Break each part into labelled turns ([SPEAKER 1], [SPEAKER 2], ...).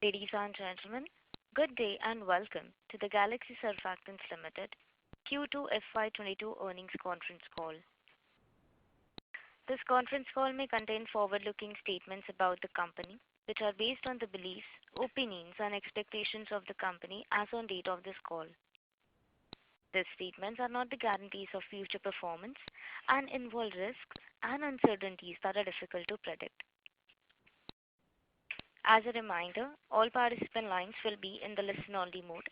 [SPEAKER 1] Ladies and gentlemen, good day and welcome to the Galaxy Surfactants Limited Q2 FY22 earnings conference call. This conference call may contain forward-looking statements about the company, which are based on the beliefs, opinions, and expectations of the company as on date of this call. These statements are not the guarantees of future performance and involve risks and uncertainties that are difficult to predict. As a reminder, all participant lines will be in the listen-only mode,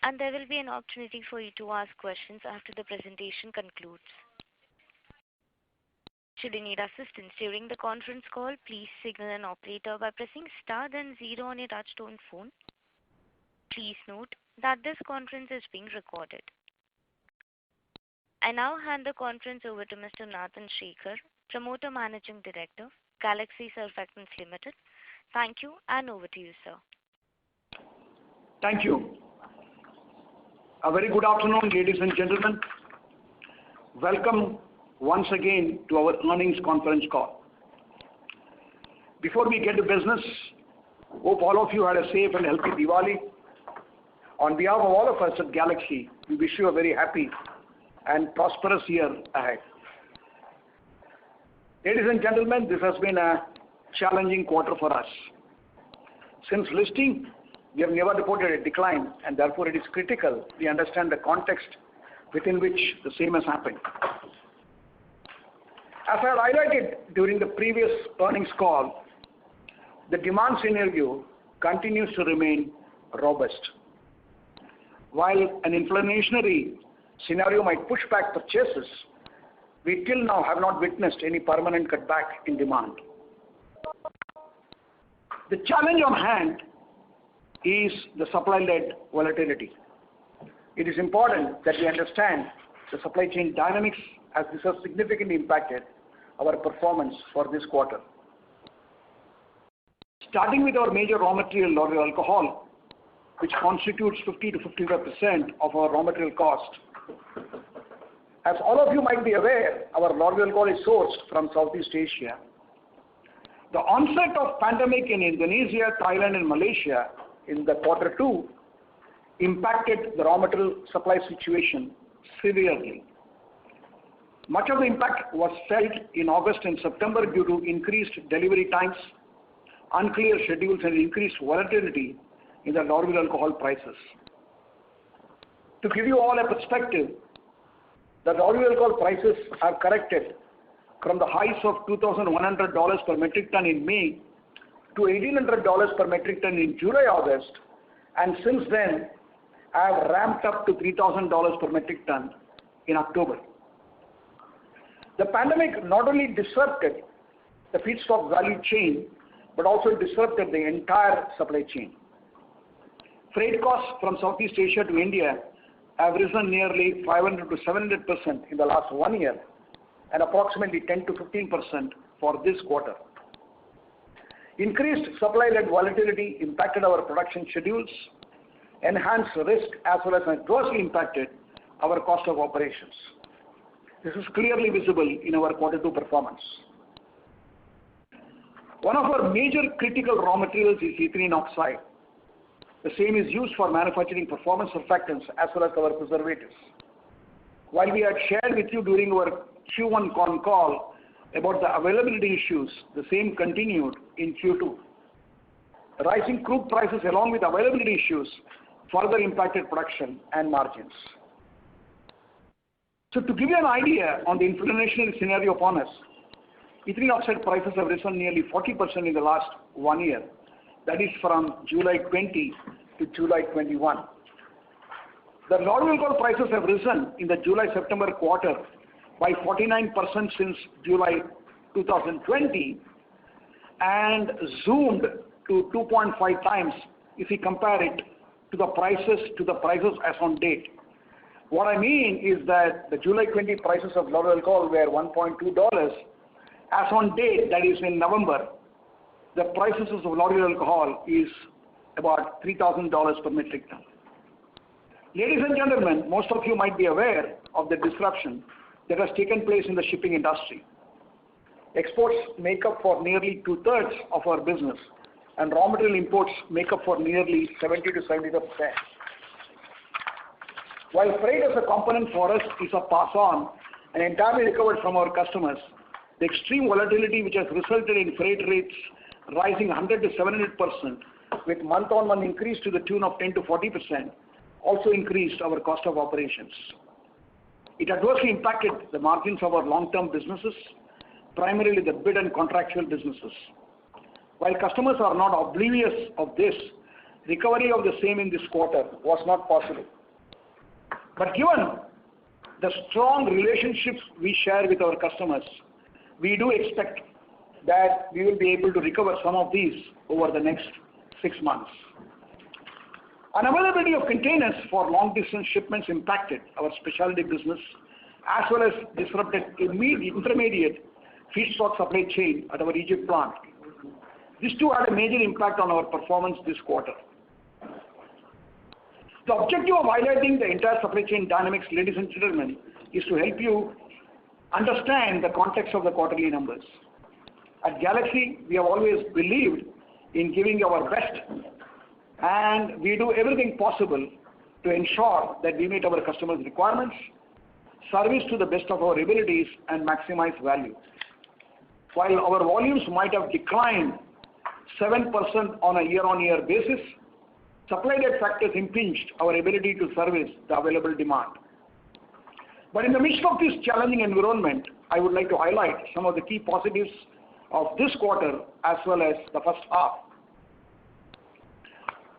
[SPEAKER 1] and there will be an opportunity for you to ask questions after the presentation concludes. Should you need assistance during the conference call, please signal an operator by pressing star then 0 on your touchtone phone. Please note that this conference is being recorded. I now hand the conference over to Mr. Nathan Shekhar, Promoter Managing Director, Galaxy Surfactants Limited. Thank you, and over to you, sir.
[SPEAKER 2] Thank you. A very good afternoon, ladies and gentlemen. Welcome once again to our earnings conference call. Before we get to business, hope all of you had a safe and healthy Diwali. On behalf of all of us at Galaxy, we wish you a very happy and prosperous year ahead. Ladies and gentlemen, this has been a challenging quarter for us. Since listing, we have never reported a decline, and therefore it is critical we understand the context within which the same has happened. As I highlighted during the previous earnings call, the demand scenario continues to remain robust. While an inflationary scenario might push back purchases, we till now have not witnessed any permanent cutback in demand. The challenge on hand is the supply-led volatility. It is important that we understand the supply chain dynamics, as this has significantly impacted our performance for this quarter. Starting with our major raw material, L'Oreal alcohol, which constitutes 50 to 55% of our raw material cost. As all of you might be aware, our L'Oreal alcohol is sourced from Southeast Asia. The onset of pandemic in Indonesia, Thailand, and Malaysia in the quarter 2 impacted the raw material supply situation severely. Much of the impact was felt in August and September due to increased delivery times, unclear schedules, and increased volatility in the L'Oreal alcohol prices. To give you all a perspective, the L'Oreal alcohol prices have corrected from the highs of $2,100 per metric ton in May to $1,800 per metric ton in July, August, and since then have ramped up to $3,000 per metric ton in October. The pandemic not only disrupted the feedstock value chain, but also disrupted the entire supply chain. Freight costs from Southeast Asia to India have risen nearly 500 to 700% in the last 1 year, and approximately 10 to 15% for this quarter. Increased supply-led volatility impacted our production schedules, enhanced risk, as well as adversely impacted our cost of operations. This is clearly visible in our quarter 2 performance. One of our major critical raw materials is ethylene oxide. The same is used for manufacturing performance surfactants as well as our preservatives. While we had shared with you during our Q1 con call about the availability issues, the same continued in Q2. Rising crude prices along with availability issues further impacted production and margins. So to give you an idea on the inflationary scenario upon us, ethylene oxide prices have risen nearly 40% in the last 1 year. That is from July 20 to July 21. The L'Oreal alcohol prices have risen in the July-September quarter by 49% since July 2020 and zoomed to 2.5 times if we compare it to the prices as on date. What I mean is that the July 20 prices of L'Oreal alcohol were $1.2. As on date, that is in November, the prices of L'Oreal alcohol is about $3,000 per metric ton. Ladies and gentlemen, most of you might be aware of the disruption that has taken place in the shipping industry. Exports make up for nearly 2/3 of our business, and raw material imports make up for nearly 70 to 75%. While freight as a component for us is a pass-on and entirely recovered from our customers, the extreme volatility which has resulted in freight rates rising 100 to 700% with month-on-month increase to the tune of 10 to 40% also increased our cost of operations. It adversely impacted the margins of our long-term businesses, primarily the bid and contractual businesses. While customers are not oblivious of this, recovery of the same in this quarter was not possible. But given the strong relationships we share with our customers, we do expect that we will be able to recover some of these over the next 6 months. Unavailability of containers for long-distance shipments impacted our specialty business as well as disrupted intermediate feedstock supply chain at our Egypt plant. These two had a major impact on our performance this quarter. The objective of highlighting the entire supply chain dynamics, ladies and gentlemen, is to help you understand the context of the quarterly numbers. At Galaxy, we have always believed in giving our best, and we do everything possible to ensure that we meet our customers' requirements, service to the best of our abilities, and maximize value. While our volumes might have declined 7% on a year-on-year basis, supply-side factors impinged our ability to service the available demand. But in the midst of this challenging environment, I would like to highlight some of the key positives of this quarter as well as the first half.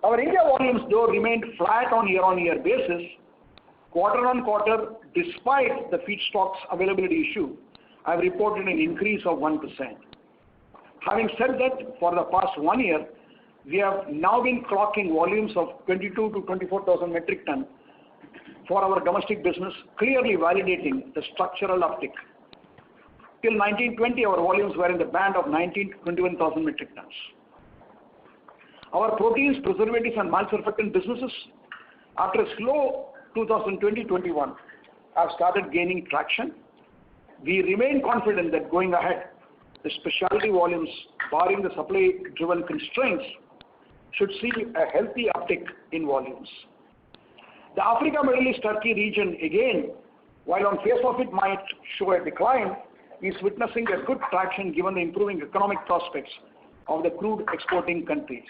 [SPEAKER 2] Our India volumes, though, remained flat on year-on-year basis. Quarter-on-quarter, despite the feedstocks availability issue, I have reported an increase of 1%. Having said that, for the past 1 year, we have now been clocking volumes of 22 to 24,000 metric ton for our domestic business, clearly validating the structural uptick. Till 1920, our volumes were in the band of 19 to 21,000 metric tons. Our proteins, preservatives, and malsurfactant businesses, after a slow 2020-21, have started gaining traction. We remain confident that going ahead, the specialty volumes, barring the supply-driven constraints, should see a healthy uptick in volumes. The Africa, Middle East, Turkey region, again, while on face of it might show a decline, is witnessing a good traction given the improving economic prospects of the crude exporting countries.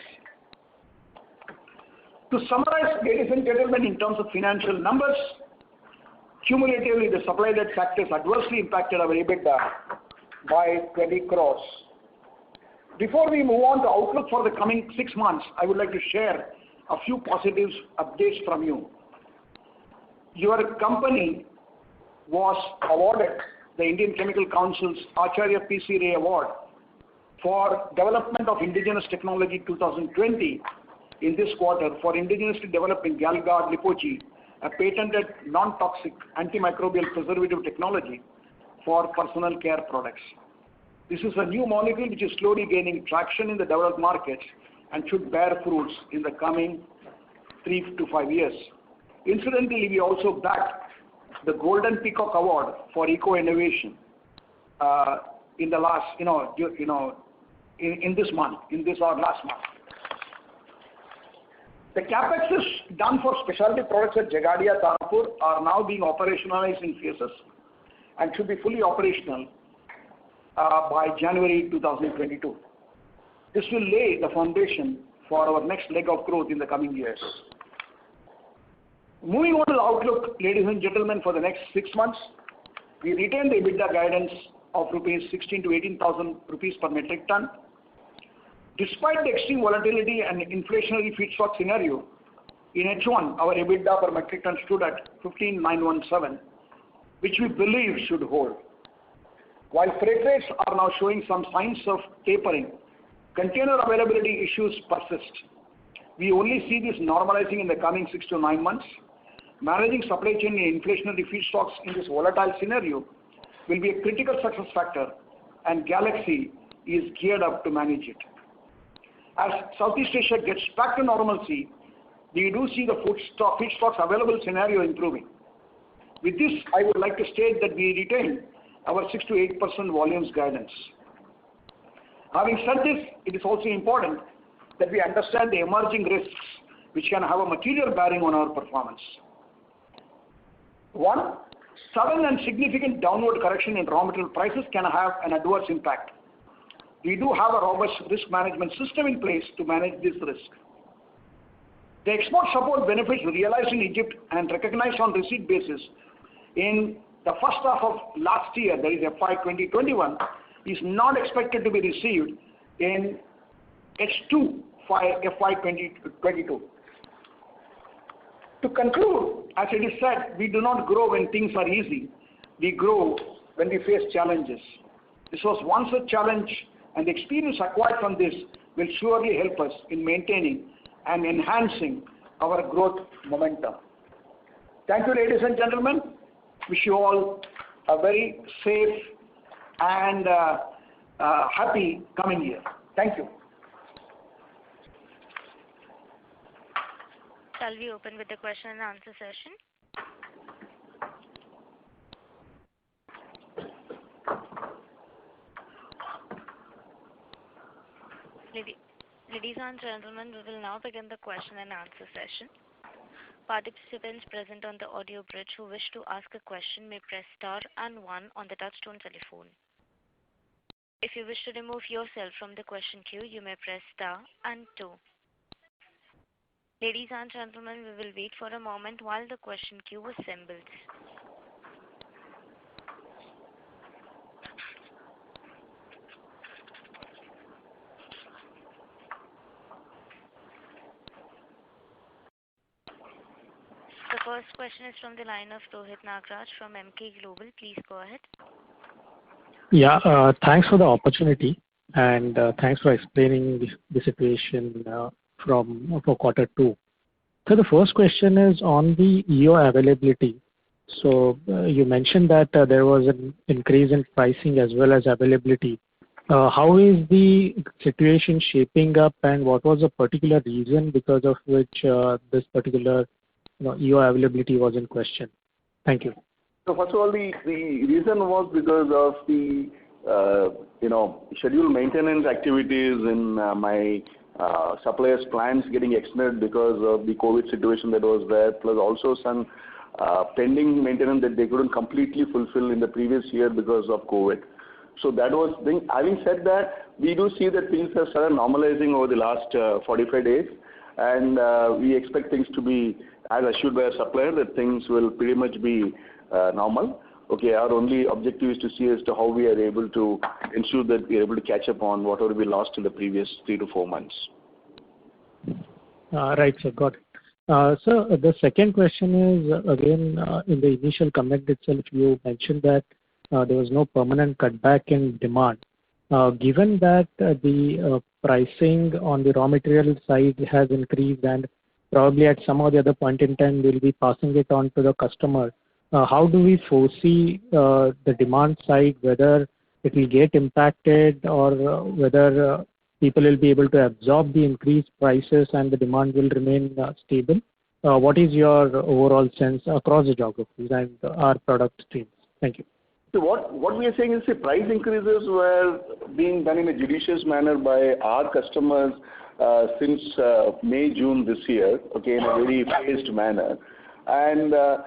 [SPEAKER 2] To summarize, ladies and gentlemen, in terms of financial numbers, cumulatively the supply-side factors adversely impacted our EBITDA by 20 crores. Before we move on to outlook for the coming 6 months, I would like to share a few positives updates from you. Your company was awarded the Indian Chemical Council's Acharya P.C. Ray Award for Development of Indigenous Technology 2020 in this quarter for indigenously developing Galgard Lipogy, a patented non-toxic antimicrobial preservative technology for personal care products. This is a new molecule which is slowly gaining traction in the developed markets and should bear fruits in the coming 3 to 5 years. Incidentally, we also backed the Golden Peacock Award for Eco-Innovation in the last, in this month, last month. The capex done for specialty products at Jagadia, Tarapur are now being operationalized in phases and should be fully operational by January 2022. This will lay the foundation for our next leg of growth in the coming years. Moving on to the outlook, ladies and gentlemen, for the next 6 months, we retain the EBITDA guidance of 16 to 18,000 rupees per metric ton. Despite the extreme volatility and inflationary feedstock scenario, in H1, our EBITDA per metric ton stood at 15,917, which we believe should hold. While freight rates are now showing some signs of tapering, container availability issues persist. We only see this normalizing in the coming 6 to 9 months. Managing supply chain and inflationary feedstocks in this volatile scenario will be a critical success factor, and Galaxy is geared up to manage it. As Southeast Asia gets back to normalcy, we do see the feedstocks available scenario improving. With this, I would like to state that we retain our 6 to 8% volumes guidance. Having said this, it is also important that we understand the emerging risks which can have a material bearing on our performance. One, sudden and significant downward correction in raw material prices can have an adverse impact. We do have a robust risk management system in place to manage this risk. The export support benefits realized in Egypt and recognized on receipt basis in the first half of last year, that is FY 2021, is not expected to be received in H2 FY 2022. To conclude, as it is said, we do not grow when things are easy. We grow when we face challenges. This was once a challenge, and the experience acquired from this will surely help us in maintaining and enhancing our growth momentum. Thank you, ladies and gentlemen. Wish you all a very safe and happy coming year. Thank you.
[SPEAKER 1] Shall we open with the question and answer session? Ladies and gentlemen, we will now begin the question and answer session. Participants present on the audio bridge who wish to ask a question may press star and 1 on the touchtone telephone. If you wish to remove yourself from the question queue, you may press star and 2. Ladies and gentlemen, we will wait for a moment while the question queue assembles. The first question is from the line of Rohit Nagraj from Emkay Global. Please go ahead.
[SPEAKER 3] Yeah, thanks for the opportunity and thanks for explaining the situation for quarter 2. So the first question is on the EO availability. So you mentioned that there was an increase in pricing as well as availability. How is the situation shaping up, and what was the particular reason because of which this particular EO availability was in question? Thank you.
[SPEAKER 4] So first of all, the reason was because of the scheduled maintenance activities in my suppliers' plants getting extended because of the COVID situation that was there, plus also some pending maintenance that they couldn't completely fulfill in the previous year because of COVID. So that was thing. Having said that, we do see that things have started normalizing over the last 45 days, and we expect things to be, as assured by our supplier, that things will pretty much be normal. Okay, our only objective is to see as to how we are able to ensure that we are able to catch up on whatever we lost in the previous 3 to 4 months.
[SPEAKER 3] Right, sir, got it. So the second question is, again, in the initial comment itself, you mentioned that there was no permanent cutback in demand. Given that the pricing on the raw material side has increased and probably at some or the other point in time we'll be passing it on to the customer, how do we foresee the demand side, whether it will get impacted or whether people will be able to absorb the increased prices and the demand will remain stable? What is your overall sense across the geographies and our product streams? Thank you.
[SPEAKER 4] So what we are saying is the price increases were being done in a judicious manner by our customers since May, June this year, okay, in a very phased manner. And they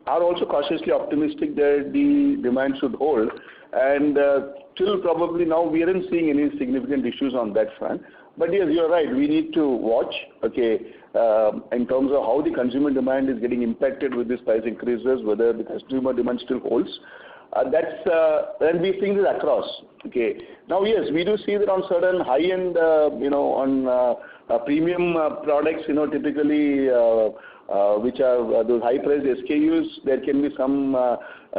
[SPEAKER 4] are also cautiously optimistic that the demand should hold. And till probably now, we aren't seeing any significant issues on that front. But yes, you're right. We need to watch, okay, in terms of how the consumer demand is getting impacted with these price increases, whether the consumer demand still holds. And we're seeing this across. Okay. Now, yes, we do see that on certain high-end, on premium products, typically which are those high-priced SKUs, there can be some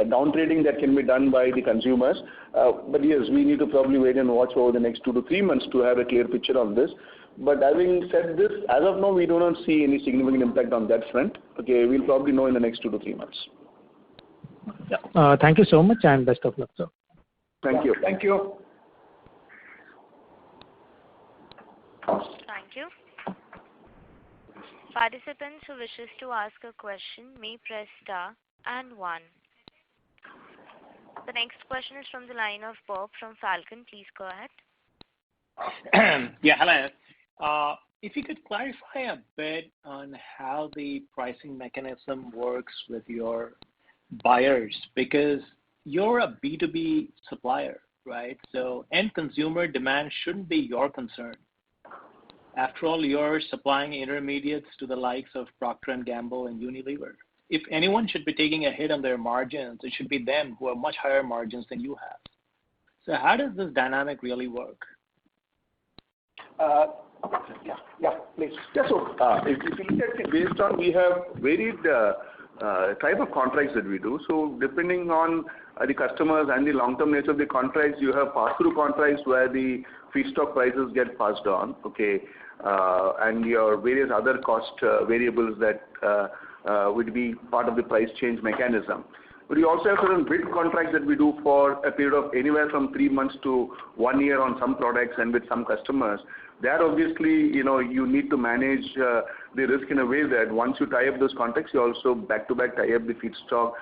[SPEAKER 4] down trading that can be done by the consumers. But yes, we need to probably wait and watch over the next 2 to 3 months to have a clear picture on this. But having said this, as of now, we do not see any significant impact on that front. Okay, we'll probably know in the next 2 to 3 months.
[SPEAKER 3] Yeah. Thank you so much and best of luck, sir.
[SPEAKER 4] Thank you.
[SPEAKER 2] Thank you.
[SPEAKER 1] Thank you. Participants who wishes to ask a question may press star and 1. The next question is from the line of Bob from Falcon. Please go ahead.
[SPEAKER 5] Yeah, hello. If you could clarify a bit on how the pricing mechanism works with your buyers, because you're a B2B supplier, right? So end consumer demand shouldn't be your concern. After all, you're supplying intermediates to the likes of Procter& Gamble and Unilever. If anyone should be taking a hit on their margins, it should be them who have much higher margins than you have. So how does this dynamic really work?
[SPEAKER 2] Yeah, please.
[SPEAKER 4] Yeah, so if you look at it based on, we have varied type of contracts that we do. So depending on the customers and the long-term nature of the contracts, you have pass-through contracts where the feedstock prices get passed on, okay, and your various other cost variables that would be part of the price change mechanism. But we also have certain bid contracts that we do for a period of anywhere from 3 months to 1 year on some products and with some customers. There obviously, you need to manage the risk in a way that once you tie up those contracts, you also back-to-back tie up the feedstock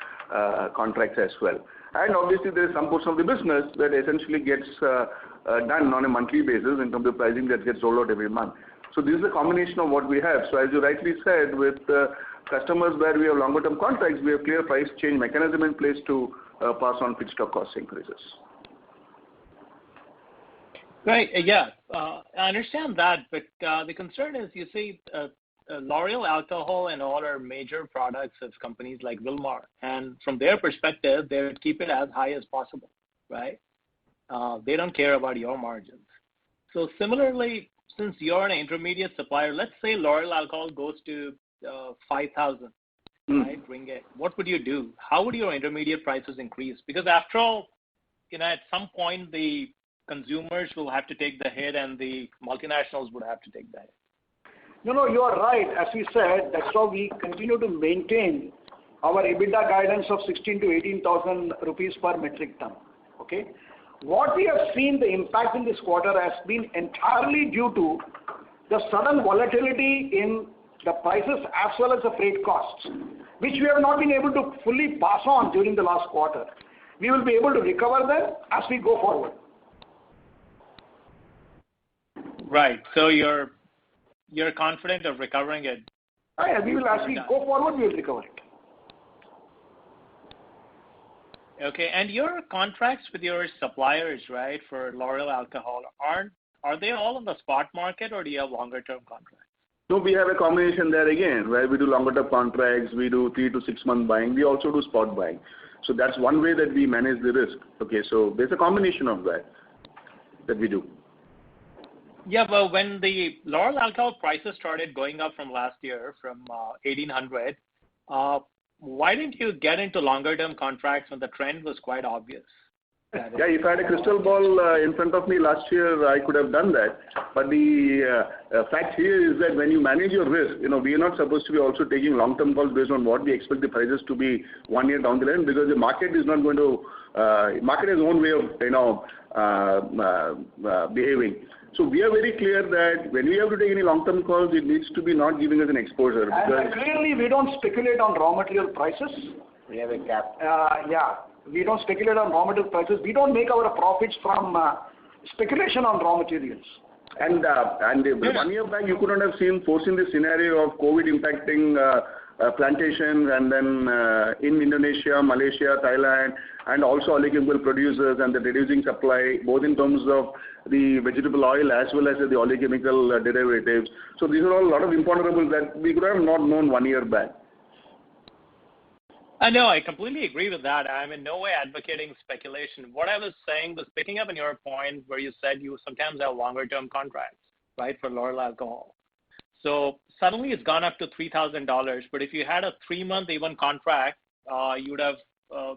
[SPEAKER 4] contracts as well. And obviously there is some portion of the business that essentially gets done on a monthly basis in terms of pricing that gets rolled out every month. So this is a combination of what we have. So as you rightly said, with customers where we have longer term contracts, we have clear price change mechanism in place to pass on feedstock cost increases.
[SPEAKER 5] Right. Yeah, I understand that, but the concern is, you see, L'Oreal alcohol and all are major products of companies like Wilmar, and from their perspective, they would keep it as high as possible, right? They don't care about your margins. So similarly, since you're an intermediate supplier, let's say L'Oreal alcohol goes to 5,000, right, ringgit. What would you do? How would your intermediate prices increase? Because after all, at some point the consumers will have to take the hit and the multinationals would have to take the hit.
[SPEAKER 2] No, you are right. As we said, that's how we continue to maintain our EBITDA guidance of 16 to 18,000 rupees per metric ton. Okay. What we have seen, the impact in this quarter has been entirely due to the sudden volatility in the prices as well as the freight costs, which we have not been able to fully pass on during the last quarter. We will be able to recover them as we go forward.
[SPEAKER 5] Right. So you're confident of recovering it?
[SPEAKER 2] Yeah, we will, as we go forward, we will recover it.
[SPEAKER 5] Okay, and your contracts with your suppliers, right, for L'Oreal alcohol, are they all on the spot market, or do you have longer term contracts?
[SPEAKER 4] No, we have a combination there again, where we do longer term contracts, we do 3 to 6 month buying, we also do spot buying. So that's one way that we manage the risk. Okay, so there's a combination of that we do.
[SPEAKER 5] Yeah, well, when the L'Oreal alcohol prices started going up from last year, from 1,800, why didn't you get into longer term contracts when the trend was quite obvious?
[SPEAKER 4] Yeah, if I had a crystal ball in front of me last year, I could have done that. But the fact here is that when you manage your risk, we are not supposed to be also taking long-term calls based on what we expect the prices to be 1 year down the line, because the market is not going to, market has its own way of, behaving. So we are very clear that when we have to take any long-term calls, it needs to be not giving us an exposure.
[SPEAKER 2] And clearly, we don't speculate on raw material prices.
[SPEAKER 4] We have a cap.
[SPEAKER 2] We don't speculate on raw material prices. We don't make our profits from speculation on raw materials.
[SPEAKER 4] And 1 year back, you could not have foreseen the scenario of COVID impacting plantations, and then in Indonesia, Malaysia, Thailand, and also olive oil producers, and the reducing supply, both in terms of the vegetable oil as well as the oleochemical derivatives. So these are all a lot of imponderables that we could have not known 1 year back.
[SPEAKER 5] No, I completely agree with that. I'm in no way advocating speculation. What I was saying was picking up on your point where you said you sometimes have longer term contracts, right, for L'Oreal alcohol. So suddenly it's gone up to $3,000, but if you had a 3-month even contract, you would have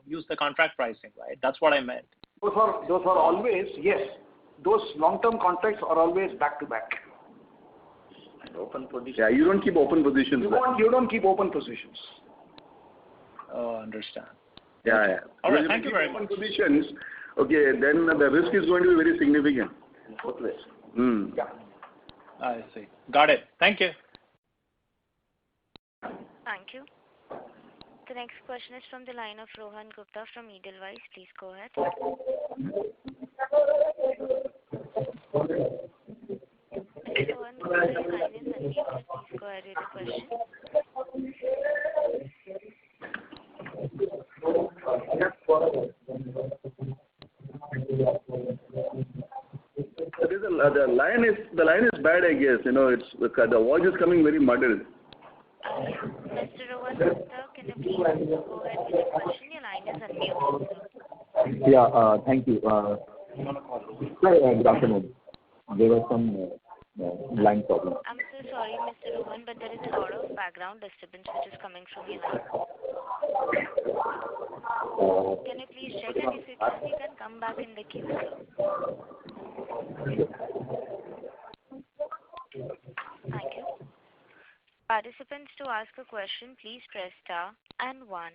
[SPEAKER 5] used the contract pricing, right? That's what I meant.
[SPEAKER 2] Those are always, yes, those long-term contracts are always back-to-back.
[SPEAKER 4] And open positions. Yeah, you don't keep open positions.
[SPEAKER 2] You don't keep open positions.
[SPEAKER 5] Oh, understand.
[SPEAKER 4] Yeah.
[SPEAKER 5] All right, thank you very much.
[SPEAKER 4] Open positions, okay, then the risk is going to be very significant.
[SPEAKER 2] Both ways.
[SPEAKER 4] Yeah.
[SPEAKER 5] I see. Got it. Thank you.
[SPEAKER 1] Thank you. The next question is from the line of Rohan Gupta from Edelweiss. Please go ahead. Unmuted. Please go ahead with the question.
[SPEAKER 4] The line is bad, I guess. It's the voice is coming very muddled.
[SPEAKER 1] Mr. Rohan Gupta, can you please go ahead with the question? Your line is unmuted, sir.
[SPEAKER 6] Yeah, thank you. Sir, good afternoon. There was some line problem.
[SPEAKER 1] I'm so sorry, Mr. Rohan, but there is a lot of background disturbance which is coming from your line. Can you please check, and if you can come back in the queue, sir. Thank you. Participants, to ask a question, please press star and 1.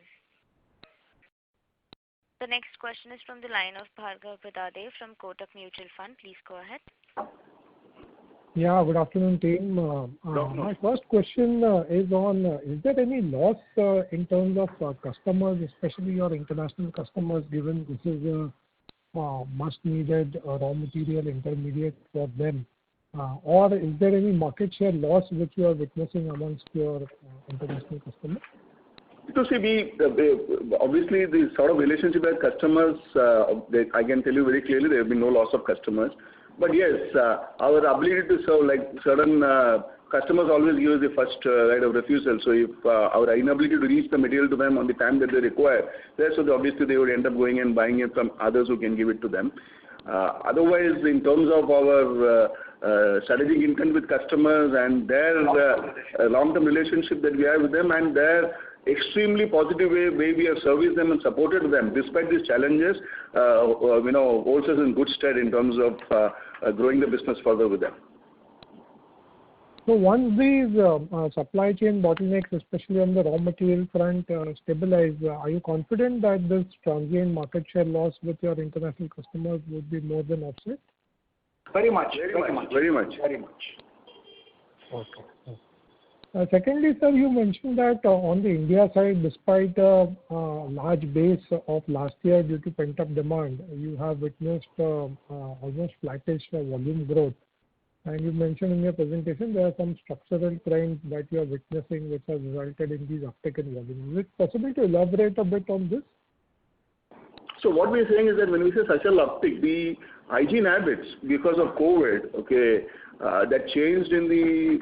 [SPEAKER 1] The next question is from the line of Bhargav Buddhadev from Kotak Mutual Fund. Please go ahead.
[SPEAKER 7] Yeah, good afternoon, team. My first question is on, is there any loss in terms of customers, especially your international customers, given this is a much-needed raw material intermediate for them? Or is there any market share loss which you are witnessing amongst your international customers?
[SPEAKER 4] So see, obviously the sort of relationship with customers, I can tell you very clearly there have been no loss of customers. But yes, our ability to serve, like certain customers always give us the first right of refusal. So if our inability to reach the material to them on the time that they require, so obviously they would end up going and buying it from others who can give it to them. Otherwise, in terms of our strategic intent with customers and their long-term relationship that we have with them and their extremely positive way we have serviced them and supported them despite these challenges, holds us in good stead in terms of growing the business further with them.
[SPEAKER 7] So once these supply chain bottlenecks, especially on the raw material front, stabilize, are you confident that this transient market share loss with your international customers would be more than offset?
[SPEAKER 2] Very much.
[SPEAKER 7] Okay. Secondly, sir, you mentioned that on the India side, despite a large base of last year due to pent-up demand, you have witnessed almost flattish volume growth. And you mentioned in your presentation there are some structural trends that you are witnessing which have resulted in these uptick in volume. Is it possible to elaborate a bit on this?
[SPEAKER 4] So what we are saying is that when we say such a uptick, the hygiene habits because of COVID, that changed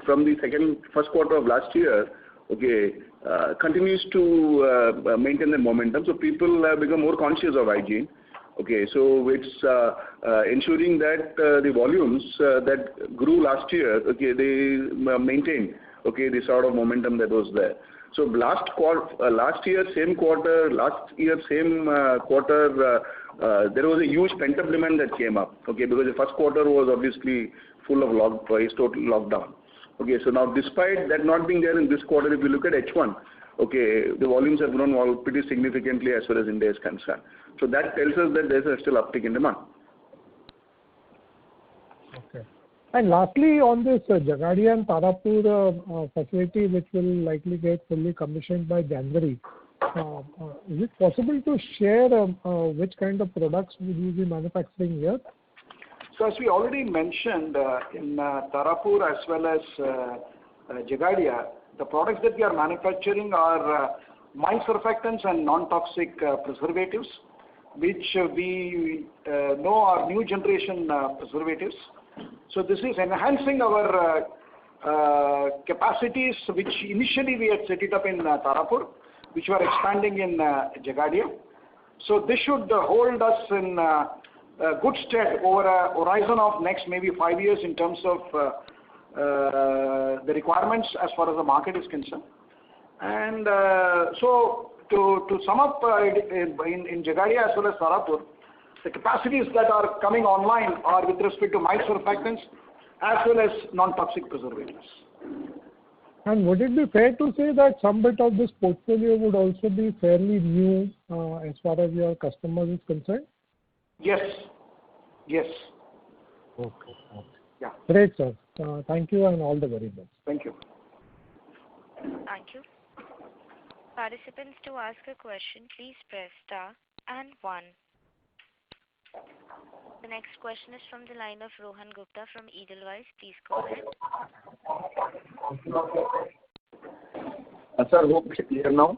[SPEAKER 4] from the first quarter of last year, continues to maintain the momentum. So people have become more conscious of hygiene. So it's ensuring that the volumes that grew last year, they maintain, the sort of momentum that was there. So last year, same quarter, there was a huge pent-up demand that came up, because the first quarter was obviously full of total lockdown. So now despite that not being there in this quarter, if you look at H1, the volumes have grown pretty significantly as far as India is concerned. So that tells us that there's a still uptick in demand.
[SPEAKER 7] Okay. And lastly, on this Jagadia and Tarapur facility, which will likely get fully commissioned by January, is it possible to share which kind of products will you be manufacturing here?
[SPEAKER 2] So as we already mentioned, in Tarapur as well as Jagadia, the products that we are manufacturing are mild surfactants and non-toxic preservatives, which we know are new generation preservatives. So this is enhancing our capacities, which initially we had set it up in Tarapur, which we are expanding in Jagadia. So this should hold us in good stead over a horizon of next maybe 5 years in terms of the requirements as far as the market is concerned. And so to sum up, in Jagadia as well as Tarapur, the capacities that are coming online are with respect to mild surfactants as well as non-toxic preservatives.
[SPEAKER 7] And would it be fair to say that some bit of this portfolio would also be fairly new as far as your customers is concerned?
[SPEAKER 2] Yes.
[SPEAKER 7] Okay.
[SPEAKER 2] Yeah.
[SPEAKER 7] Great, sir. Thank you and all the very best.
[SPEAKER 2] Thank you.
[SPEAKER 1] Thank you. Participants, to ask a question, please press star and 1. The next question is from the line of Rohan Gupta from Edelweiss. Please go ahead.
[SPEAKER 6] Sir, hope it's clear now.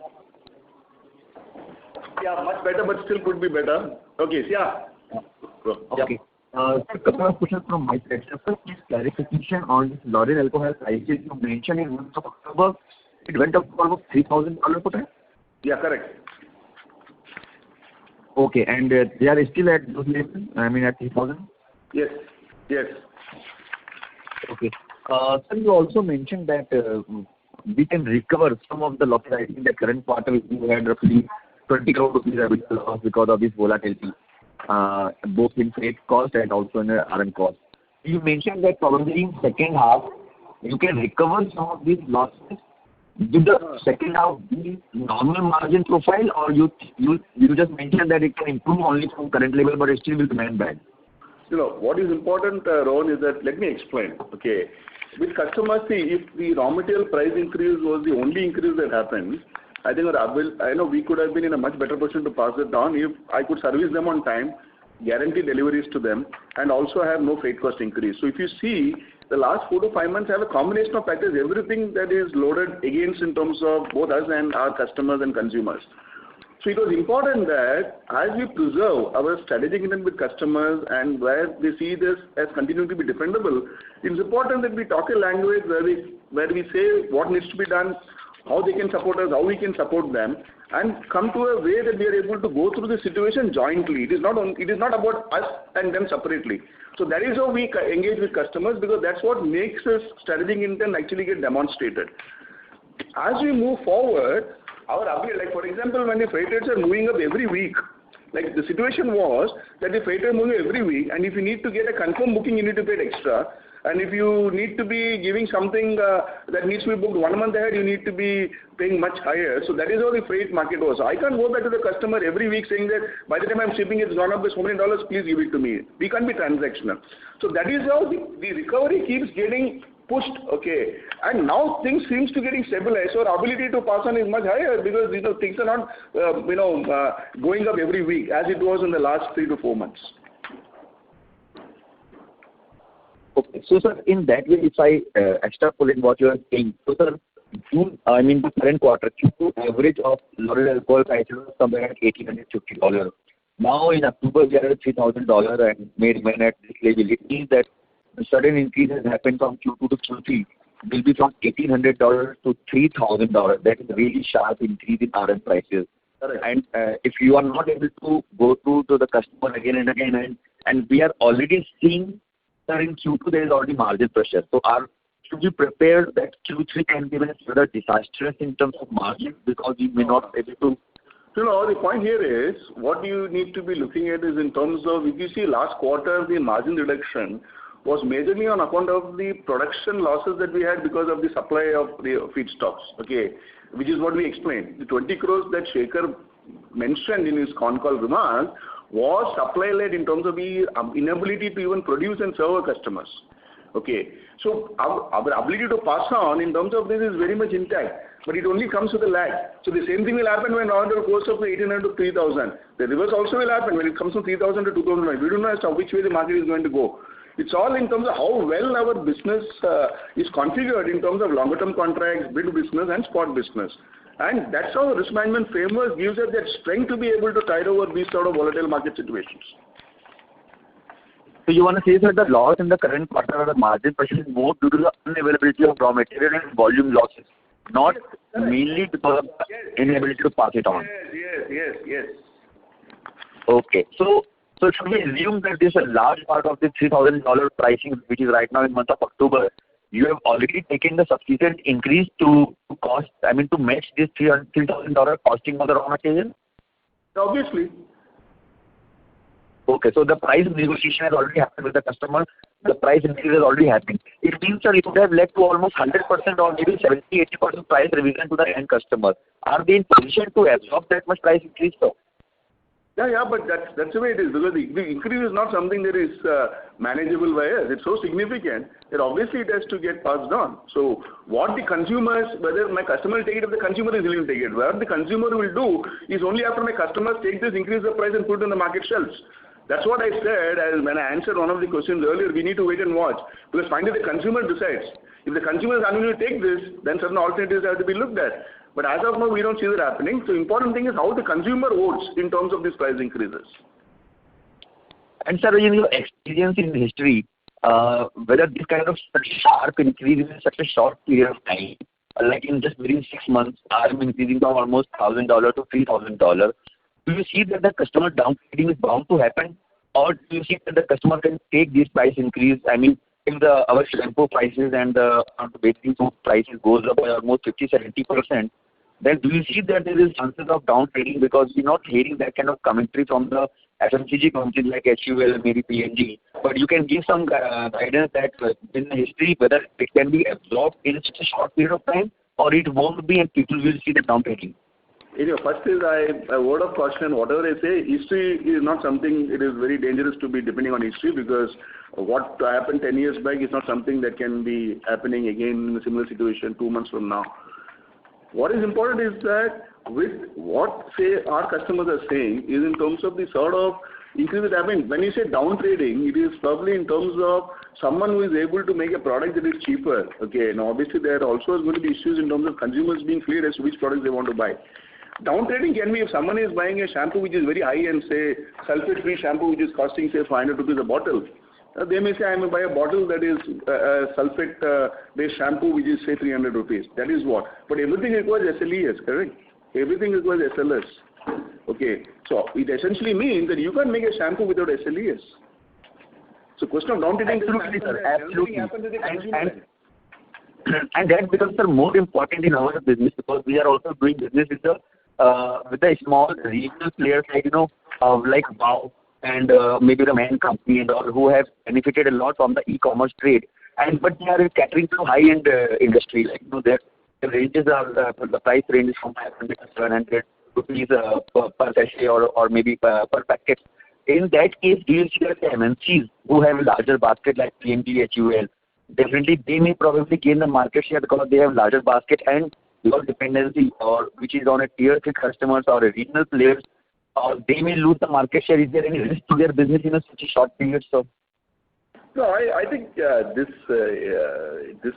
[SPEAKER 4] Yeah, much better, but still could be better. Okay, yeah.
[SPEAKER 6] Okay. Sir, couple of questions from my side. Sir, first, please clarification on this L'Oreal alcohol prices. You mentioned in month of October, it went up to almost $3,000 per ton?
[SPEAKER 4] Yeah, correct.
[SPEAKER 6] Okay, and they are still at those levels? I mean, at 3,000?
[SPEAKER 4] Yes, yes.
[SPEAKER 6] Okay. Sir, you also mentioned that we can recover some of the losses. I think the current quarter we had roughly 20 crore rupees EBITDA loss because of this volatility, both in freight cost and also in the RM cost. You mentioned that probably in second half, you can recover some of these losses. Did the second half be normal margin profile, or you just mentioned that it can improve only from current level, but it still will remain bad?
[SPEAKER 4] What is important, Rohan, is that, let me explain. Okay. With customers, see, if the raw material price increase was the only increase that happened, I think I know we could have been in a much better position to pass it down if I could service them on time, guarantee deliveries to them, and also have no freight cost increase. So if you see, the last 4 to 5 months have a combination of factors, everything that is loaded against in terms of both us and our customers and consumers. So it was important that as we preserve our strategic intent with customers and where they see this as continuing to be defendable, it's important that we talk a language where we say what needs to be done, how they can support us, how we can support them, and come to a way that we are able to go through the situation jointly. It is not about us and them separately. So that is how we engage with customers, because that's what makes us strategic intent actually get demonstrated. As we move forward, our ability, like for example, when the freight rates are moving up every week, like the situation was that the freight rate moving every week, and if you need to get a confirmed booking, you need to pay extra. And if you need to be giving something that needs to be booked 1 month ahead, you need to be paying much higher. So that is how the freight market was. So I can't go back to the customer every week saying that by the time I'm shipping, it's gone up by so many dollars, please give it to me. We can't be transactional. So that is how the recovery keeps getting pushed, okay. And now things seems to getting stabilized. So our ability to pass on is much higher because things are not going up every week as it was in the last 3 to 4 months.
[SPEAKER 6] Okay. So, sir, in that way, if I extrapolate what you are saying, so, sir, the current quarter, Q2 average of L'Oreal alcohol prices was somewhere at $1,850. Now, in October, we are at $3,000 and may remain at this level. It means that a sudden increase has happened from Q2 to Q3 will be from $1,800 to $3,000. That is a really sharp increase in RM prices.
[SPEAKER 4] Correct.
[SPEAKER 6] And if you are not able to go through to the customer again and again, and we are already seeing, sir, in Q2 there is already margin pressure. So should we prepare that Q3 can be a further disastrous in terms of margin because we may not be able to?
[SPEAKER 4] The point here is, what you need to be looking at is in terms of, if you see last quarter, the margin reduction was majorly on account of the production losses that we had because of the supply of the feedstocks, okay, which is what we explained. The 20 crores that Shekhar mentioned in his con call remarks was supply-led in terms of the inability to even produce and serve our customers. Okay, so our ability to pass on in terms of this is very much intact, but it only comes with a lag. So the same thing will happen when order goes up to 1,800 to 3,000. The reverse also will happen when it comes from 3,000 to 2,000. We don't know as to which way the market is going to go. It's all in terms of how well our business is configured in terms of longer-term contracts, bid business and spot business. And that's how the risk management framework gives us that strength to be able to tide over these sort of volatile market situations.
[SPEAKER 6] So you want to say, sir, the loss in the current quarter or the margin pressure is more due to the unavailability of raw material and volume losses, not mainly because of the inability to pass it on.
[SPEAKER 4] Yes.
[SPEAKER 6] Okay. So should we assume that this is a large part of the $3,000 pricing, which is right now in month of October, you have already taken the subsequent increase to match this $3,000 costing of the raw material?
[SPEAKER 4] Obviously.
[SPEAKER 6] Okay, so the price negotiation has already happened with the customer. The price increase has already happened. It means that it would have led to almost 100% or maybe 70-80% price revision to the end customer. Are they in position to absorb that much price increase, though?
[SPEAKER 4] Yeah, but that's the way it is, because the increase is not something that is manageable by us. It's so significant that obviously it has to get passed on. So what the consumers, whether my customer will take it or the consumer is willing to take it, what the consumer will do is only after my customers take this, increase the price and put it on the market shelves. That's what I said when I answered one of the questions earlier. We need to wait and watch, because finally the consumer decides. If the consumer is unwilling to take this, then certain alternatives have to be looked at. But as of now, we don't see that happening. So important thing is how the consumer votes in terms of these price increases.
[SPEAKER 6] And sir, in your experience in history, whether this kind of such sharp increase in such a short period of time, like in just within 6 months, RM increasing from almost $1,000 to $3,000, do you see that the customer downtrading is bound to happen, or do you see that the customer can take this price increase? I mean, if our shampoo prices and the bathing soap prices goes up by almost 50-70%, then do you see that there is chances of downtrading, because we're not hearing that kind of commentary from the FMCG companies like HUL, maybe P&G, but you can give some guidance that in the history whether it can be absorbed in such a short period of time, or it won't be and people will see the downtrading.
[SPEAKER 4] First is a word of caution. Whatever I say, history is not something. It is very dangerous to be depending on history, because what happened 10 years back is not something that can be happening again in a similar situation 2 months from now. What is important is that with what, say, our customers are saying is in terms of the sort of increase that happening. When you say down trading, it is probably in terms of someone who is able to make a product that is cheaper. Okay, now obviously there also is going to be issues in terms of consumers being clear as to which products they want to buy. Down trading can be if someone is buying a shampoo which is very high and say sulfate-free shampoo which is costing say 500 rupees a bottle. They may say I may buy a bottle that is sulfate-based shampoo which is say 300 rupees. That is what. But everything requires SLES, correct? Everything requires SLS. Okay. So it essentially means that you can't make a shampoo without SLES. So question of down trading.
[SPEAKER 6] Absolutely, sir. Absolutely. And that becomes more important in our business, because we are also doing business with the small regional players like Wow and maybe the Man Company and all, who have benefited a lot from the e-commerce trade. But they are catering to high-end industry. Their ranges are the price range is from 500 to 700 rupees per sachet or maybe per packet. In that case, do you see that the MNCs who have a larger basket like P&G, HUL, definitely they may probably gain the market share because they have larger basket, and your dependency or which is on a tier 3 customers or a regional players, or they may lose the market share. Is there any risk to their business in such a short period? So
[SPEAKER 4] no, I think this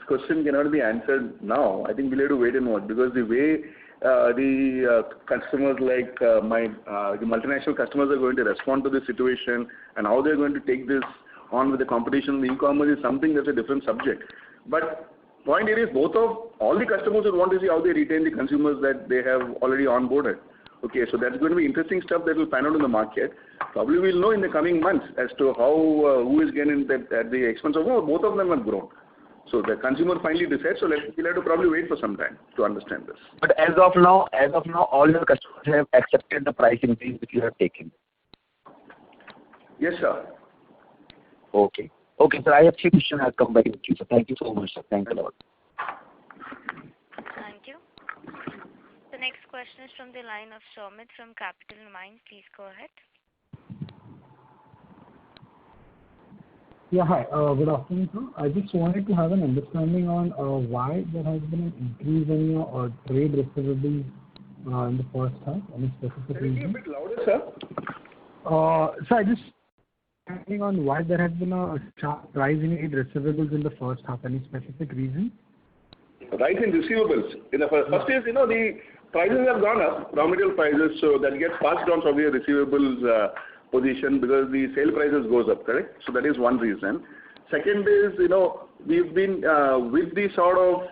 [SPEAKER 4] question cannot be answered now. I think we'll have to wait and watch, because the way the customers like the multinational customers are going to respond to this situation and how they're going to take this on with the competition in the e-commerce is something that's a different subject. But point here is all the customers would want to see how they retain the consumers that they have already onboarded. Okay, so that's going to be interesting stuff that will pan out in the market. Probably we'll know in the coming months as to how who is getting at the expense of both of them have grown. So the consumer finally decides. So we'll have to probably wait for some time to understand this.
[SPEAKER 6] But as of now, all your customers have accepted the price increase which you have taken.
[SPEAKER 4] Yes, sir.
[SPEAKER 6] Okay, sir. I have 3 questions. I'll come back with you. So thank you so much, sir. Thanks a lot.
[SPEAKER 1] Thank you. The next question is from the line of Somit from Capital Mind. Please go ahead.
[SPEAKER 8] Yeah, hi. Good afternoon, sir. I just wanted to have an understanding on why there has been an increase in your trade receivables in the first half. Any specific reason?
[SPEAKER 4] Can you be a bit louder, sir?
[SPEAKER 8] So I just understanding on why there has been a sharp rise in trade receivables in the first half. Any specific reason?
[SPEAKER 4] Rise in receivables. In the first is, the prices have gone up, raw material prices, so that gets passed on from your receivables position because the sale prices goes up, correct? So that is one reason. Second is, we've been with the sort of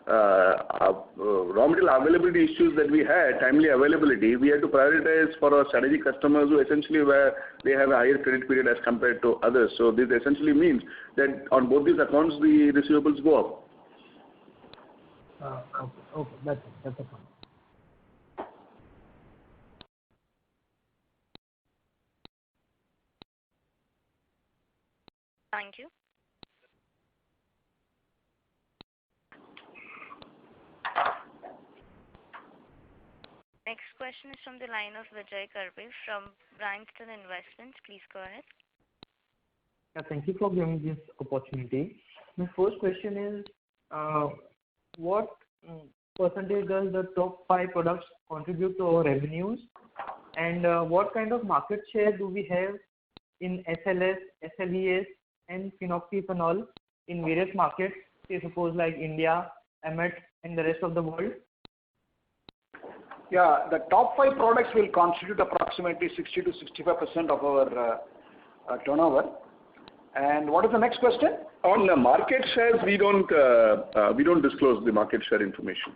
[SPEAKER 4] raw material availability issues that we had, timely availability, we had to prioritize for our strategic customers who essentially where they have a higher credit period as compared to others. So this essentially means that on both these accounts, the receivables go up.
[SPEAKER 8] Okay, that's a point.
[SPEAKER 1] Thank you. Next question is from the line of Vijay Karpe from Bryanston Investments. Please go ahead.
[SPEAKER 9] Yeah, thank you for giving this opportunity. My first question is, what percentage does the top 5 products contribute to our revenues, and what kind of market share do we have in SLS, SLES, and phenoxyethanol in various markets say suppose like India, AMET, and the rest of the world?
[SPEAKER 2] Yeah, the top 5 products will constitute approximately 60 to 65% of our turnover. And what is the next question?
[SPEAKER 4] On the market shares, we don't disclose the market share information.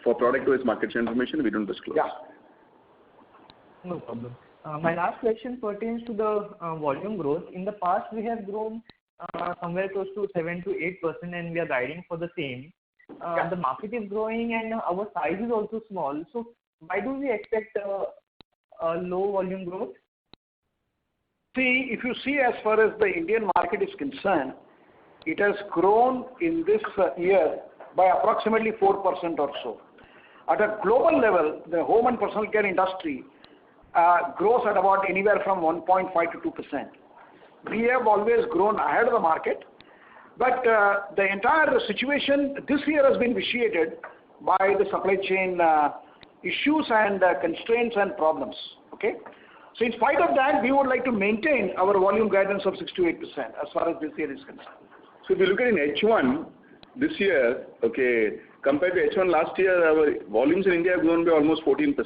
[SPEAKER 4] For product-wise market share information, we don't disclose.
[SPEAKER 2] Yeah.
[SPEAKER 9] No problem. My last question pertains to the volume growth. In the past, we have grown somewhere close to 7 to 8%, and we are guiding for the same. The market is growing and our size is also small. So why do we expect a low volume growth?
[SPEAKER 2] See, if you see as far as the Indian market is concerned, it has grown in this year by approximately 4% or so. At a global level, the home and personal care industry grows at about anywhere from 1.5 to 2%. We have always grown ahead of the market, but the entire situation this year has been vitiated by the supply chain issues and constraints and problems. Okay. So in spite of that, we would like to maintain our volume guidance of 6 to 8% as far as this year is concerned.
[SPEAKER 4] So if you look at in H1 this year, okay, compared to H1 last year, our volumes in India have grown by almost 14%,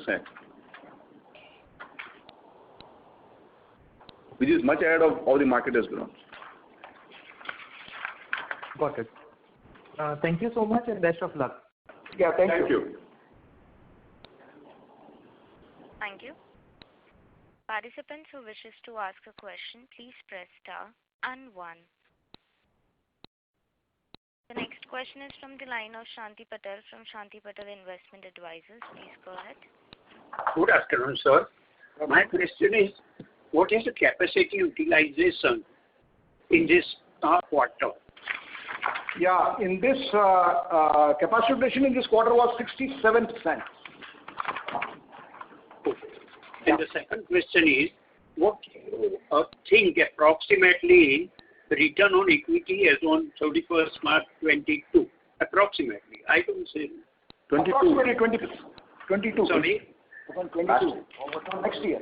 [SPEAKER 4] which is much ahead of how the market has grown.
[SPEAKER 9] Got it. Thank you so much and best of luck.
[SPEAKER 2] Yeah, thank you.
[SPEAKER 4] Thank you.
[SPEAKER 1] Thank you. Participants who wishes to ask a question, please press star and 1. The next question is from the line of Shanti Patel from Shanti Patel Investment Advisors. Please go ahead.
[SPEAKER 10] Good afternoon, sir. My question is, what is the capacity utilization in this quarter?
[SPEAKER 2] Yeah, in this capacity utilization in this quarter was 67%.
[SPEAKER 10] And the second question is, what do you think approximately return on equity as on 31st March 22? Approximately. I don't say.
[SPEAKER 4] 22.
[SPEAKER 2] Approximately 22.
[SPEAKER 10] Sorry?
[SPEAKER 2] 22. Next year.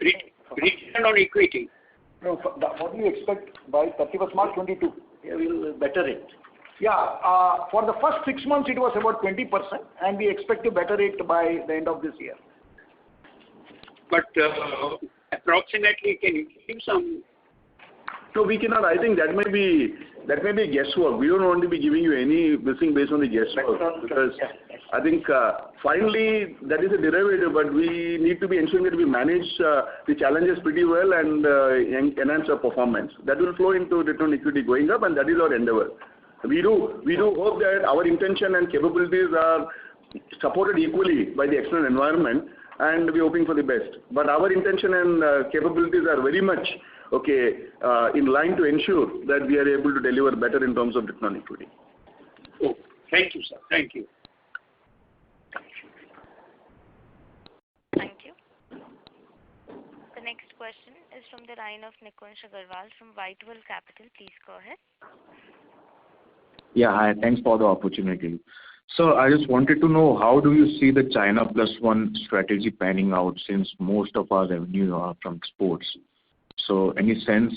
[SPEAKER 10] Return on equity.
[SPEAKER 2] No, what do you expect by 31st March 22?
[SPEAKER 10] Yeah, we'll better it.
[SPEAKER 2] Yeah, for the first 6 months it was about 20%, and we expect to better it by the end of this year.
[SPEAKER 10] But approximately, can you give some?
[SPEAKER 4] No, we cannot. I think that may be guesswork. We don't want to be giving you any missing based on the guesswork, because I think finally that is a derivative, but we need to be ensuring that we manage the challenges pretty well and enhance our performance. That will flow into return on equity going up, and that is our endeavor. We do hope that our intention and capabilities are supported equally by the external environment, and we're hoping for the best. But our intention and capabilities are very much in line to ensure that we are able to deliver better in terms of return on equity.
[SPEAKER 10] Oh, thank you, sir. Thank you.
[SPEAKER 1] Thank you. The next question is from the line of Nikunj Agarwal from Whitewell Capital. Please go ahead.
[SPEAKER 6] Yeah, hi. Thanks for the opportunity. So I just wanted to know, how do you see the China Plus One strategy panning out, since most of our revenue are from exports? So any sense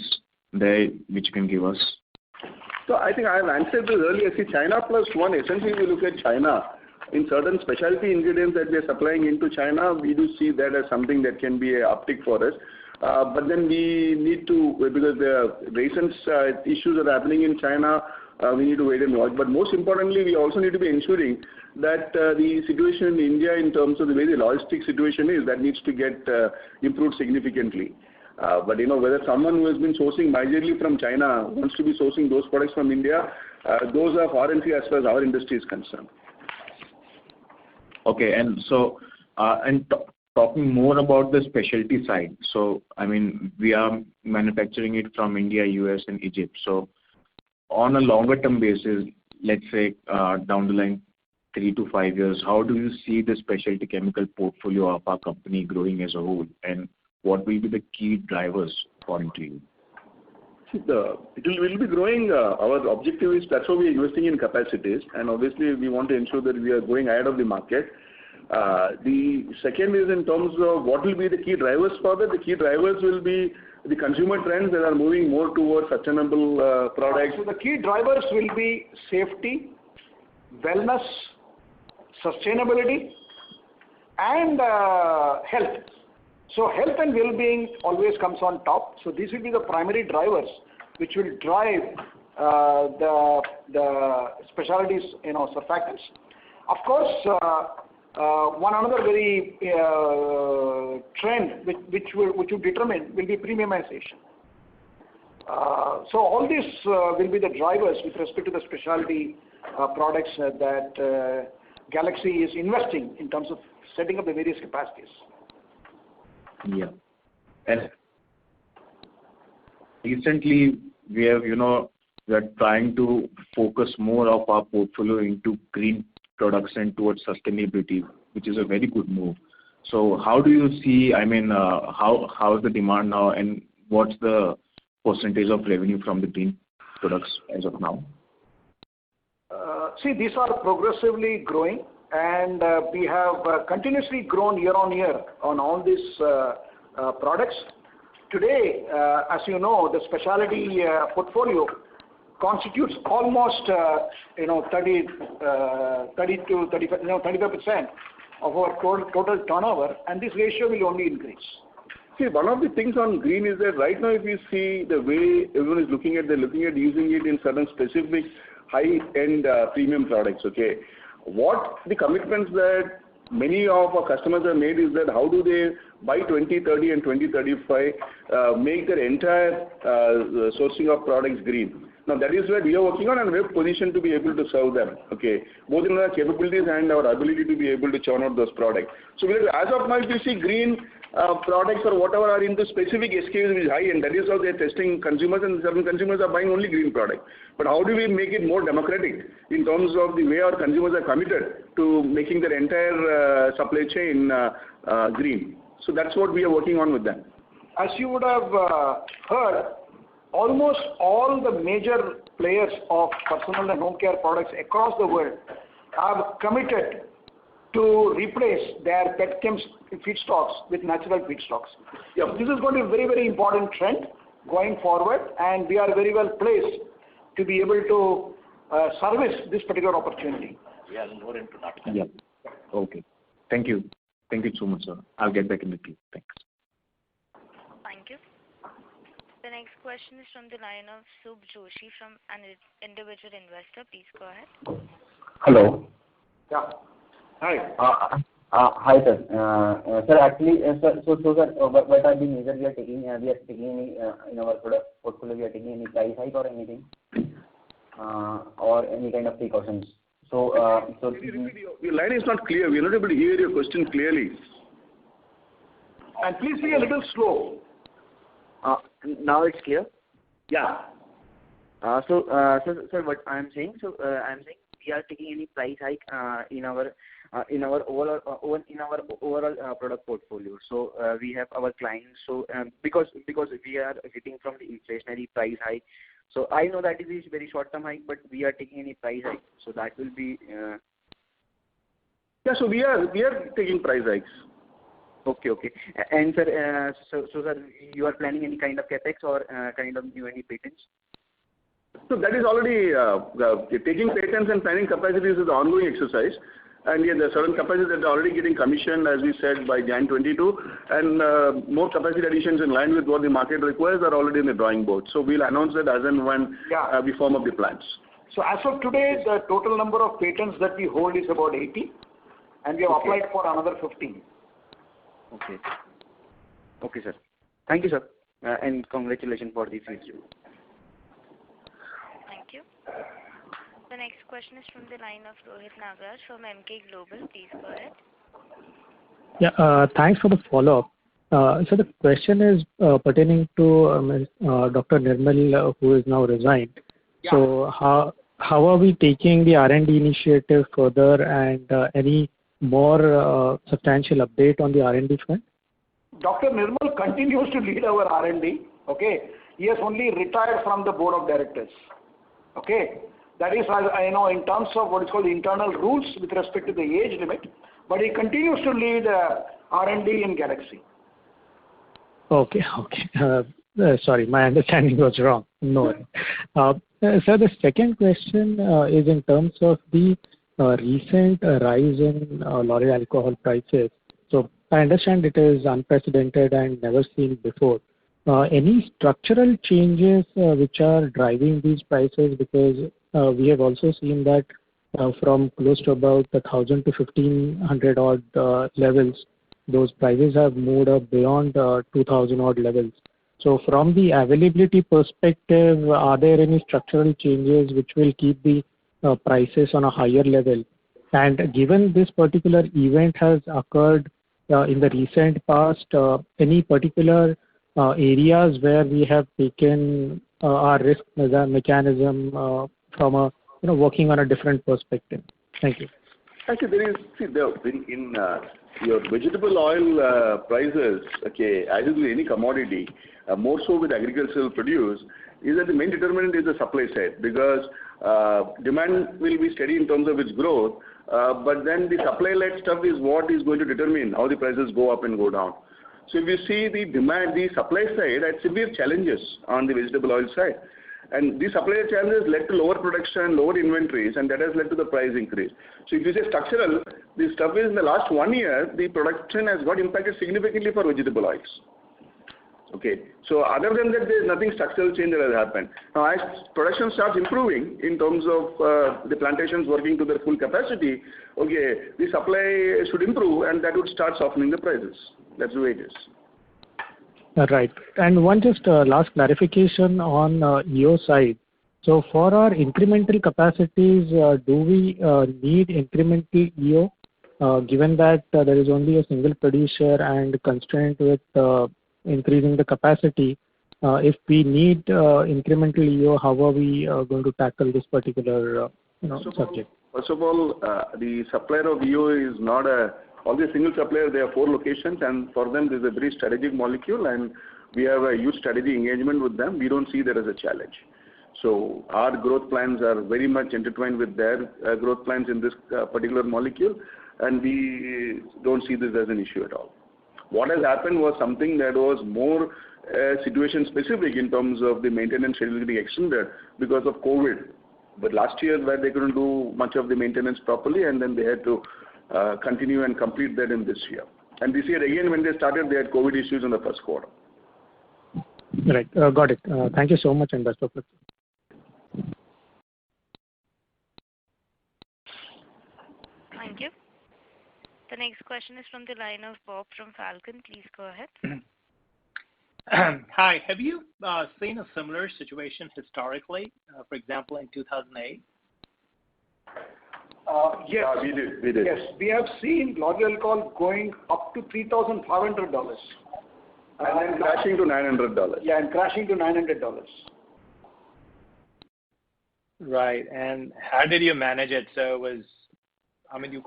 [SPEAKER 6] there which you can give us?
[SPEAKER 4] So I think I have answered this earlier. See, China Plus One, essentially we look at China. In certain specialty ingredients that we are supplying into China, we do see that as something that can be an uptick for us. But then we need to, because the recent issues that are happening in China, we need to wait and watch. But most importantly, we also need to be ensuring that the situation in India in terms of the way the logistic situation is, that needs to get improved significantly. But whether someone who has been sourcing majorly from China wants to be sourcing those products from India, those are far and few as far as our industry is concerned.
[SPEAKER 6] Okay, and so talking more about the specialty side. So I mean, we are manufacturing it from India, US, and Egypt. So on a longer term basis, let's say down the line 3 to 5 years, how do you see the specialty chemical portfolio of our company growing as a whole, and what will be the key drivers according to you?
[SPEAKER 4] It will be growing. Our objective is, that's why we are investing in capacities, and obviously we want to ensure that we are going ahead of the market. The second is in terms of what will be the key drivers for that. The key drivers will be the consumer trends that are moving more towards sustainable products.
[SPEAKER 2] So the key drivers will be safety, wellness, sustainability, and health. So health and well-being always comes on top. So these will be the primary drivers which will drive the specialties, surfactants. Of course, one another very trend which will determine will be premiumization. So all these will be the drivers with respect to the specialty products that Galaxy is investing in terms of setting up the various capacities.
[SPEAKER 6] Yeah. And recently, we are trying to focus more of our portfolio into green products and towards sustainability, which is a very good move. So how do you see, how is the demand now, and what's the percentage of revenue from the green products as of now?
[SPEAKER 2] See, these are progressively growing, and we have continuously grown year on year on all these products. Today, as you know, the specialty portfolio constitutes almost 30 to 35% of our total turnover, and this ratio will only increase.
[SPEAKER 4] See, one of the things on green is that right now, if you see the way everyone is looking at, they're looking at using it in certain specific high-end premium products. Okay, what the commitments that many of our customers have made is that how do they by 2030 and 2035 make their entire sourcing of products green. Now that is where we are working on, and we are positioned to be able to serve them. Okay, both in our capabilities and our ability to be able to churn out those products. So as of now, if you see green products or whatever are into specific SKUs which is high, and that is how they are testing consumers, and certain consumers are buying only green products. But how do we make it more democratic in terms of the way our consumers are committed to making their entire supply chain green? So that's what we are working on with them.
[SPEAKER 2] As you would have heard, almost all the major players of personal and home care products across the world have committed to replace their petchem feedstocks with natural feedstocks. Yeah, this is going to be a very, very important trend going forward, and we are very well placed to be able to service this particular opportunity.
[SPEAKER 6] Yeah. Okay. Thank you. Thank you so much, sir. I'll get back in the queue. Thanks.
[SPEAKER 1] Thank you. The next question is from the line of Subh Joshi from an individual investor. Please go ahead.
[SPEAKER 11] Hello.
[SPEAKER 2] Yeah. Hi.
[SPEAKER 11] Hi, sir. Sir, actually, sir, what are the measures we are taking? We are taking any in our product portfolio? We are taking any price hike or anything, or any kind of precautions? So,
[SPEAKER 4] your line is not clear. We are not able to hear your question clearly.
[SPEAKER 2] And please be a little slow.
[SPEAKER 11] Now it's clear.
[SPEAKER 2] Yeah.
[SPEAKER 11] So, what I'm saying? We are taking any price hike in our overall product portfolio. So we have our clients. So because we are getting from the inflationary price hike. So I know that it is very short term hike, but we are taking any price hike. So that will be.
[SPEAKER 4] Yeah. So we are taking price hikes.
[SPEAKER 11] Okay. And sir, sir, you are planning any kind of capex or kind of new any patents?
[SPEAKER 4] So that is already taking patents and planning capacities is an ongoing exercise. And yeah, there are certain capacities that are already getting commissioned, as we said, by Jan 22, and more capacity additions in line with what the market requires are already in the drawing board. So we'll announce it as and when we form up the plans.
[SPEAKER 2] So as of today, the total number of patents that we hold is about 80, and we have applied for another 15.
[SPEAKER 11] Okay, sir. Thank you, sir, and congratulations for the future.
[SPEAKER 1] Thank you. The next question is from the line of Rohit Nagraj from MK Global. Please go ahead.
[SPEAKER 3] Yeah, thanks for the follow-up. So the question is pertaining to Dr. Nirmal, who is now resigned. Yeah. So how are we taking the R&D initiative further, and any more substantial update on the R&D front?
[SPEAKER 2] Dr. Nirmal continues to lead our R&D. Okay, he has only retired from the board of directors. Okay, that is, I know, in terms of what is called the internal rules with respect to the age limit, but he continues to lead R&D in Galaxy.
[SPEAKER 3] Okay. Sorry, my understanding was wrong. No. Sir, the second question is in terms of the recent rise in L'Oreal alcohol prices. So I understand it is unprecedented and never seen before. Any structural changes which are driving these prices? Because we have also seen that from close to about 1,000 to 1,500 odd levels, those prices have moved up beyond 2,000 odd levels. So from the availability perspective, are there any structural changes which will keep the prices on a higher level? And given this particular event has occurred in the recent past, any particular areas where we have taken our risk mechanism from a working on a different perspective? Thank you.
[SPEAKER 4] Actually, in your vegetable oil prices, okay, as with any commodity, more so with agricultural produce, is that the main determinant is the supply side, because demand will be steady in terms of its growth, but then the supply-led stuff is what is going to determine how the prices go up and go down. So if you see the demand, the supply side had severe challenges on the vegetable oil side. And these supply challenges led to lower production, lower inventories, and that has led to the price increase. So if you say structural, the stuff is in the last 1 year, the production has got impacted significantly for vegetable oils. Okay, so other than that, there is nothing structural change that has happened. Now, as production starts improving in terms of the plantations working to their full capacity, okay, the supply should improve, and that would start softening the prices. That's the way it is.
[SPEAKER 3] Right. And one just last clarification on EO side. So for our incremental capacities, do we need incremental EO, given that there is only a single producer and constraint with increasing the capacity? If we need incremental EO, how are we going to tackle this particular subject?
[SPEAKER 4] First of all, the supplier of EO is not only a single supplier. There are 4 locations, and for them, this is a very strategic molecule, and we have a huge strategy engagement with them. We don't see that as a challenge. So our growth plans are very much intertwined with their growth plans in this particular molecule, and we don't see this as an issue at all. What has happened was something that was more situation specific in terms of the maintenance schedule getting extended because of COVID. But last year, where they couldn't do much of the maintenance properly, and then they had to continue and complete that in this year. And this year again, when they started, they had COVID issues in the first quarter.
[SPEAKER 3] Right, got it. Thank you so much, and best of luck.
[SPEAKER 1] Thank you. The next question is from the line of Bob from Falcon. Please go ahead.
[SPEAKER 5] Hi. Have you seen a similar situation historically, for example, in 2008?
[SPEAKER 2] Yes.
[SPEAKER 4] We did.
[SPEAKER 2] Yes, we have seen L'Oreal alcohol going up to $3,500.
[SPEAKER 4] And then crashing to $900.
[SPEAKER 2] Yeah, and crashing to $900.
[SPEAKER 5] Right. And how did you manage it? So it was, you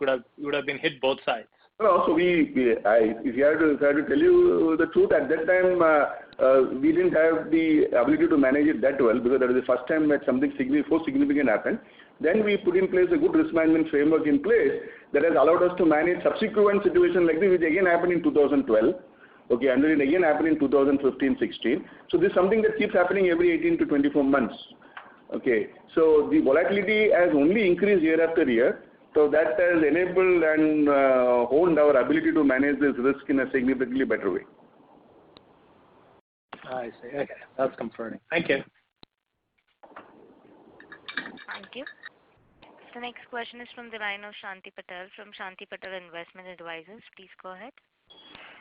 [SPEAKER 5] would have been hit both sides.
[SPEAKER 4] No, so if I had to tell you the truth, at that time we didn't have the ability to manage it that well, because that was the first time that something so significant happened. Then we put in place a good risk management framework in place that has allowed us to manage subsequent situations like this, which again happened in 2012. Okay, and then it again happened in 2015-16. So this is something that keeps happening every 18 to 24 months. Okay, so the volatility has only increased year after year. So that has enabled and honed our ability to manage this risk in a significantly better way.
[SPEAKER 5] I see. Okay, that's comforting. Thank you.
[SPEAKER 1] Thank you. The next question is from the line of Shanti Patel from Shanti Patel Investment Advisors. Please go ahead.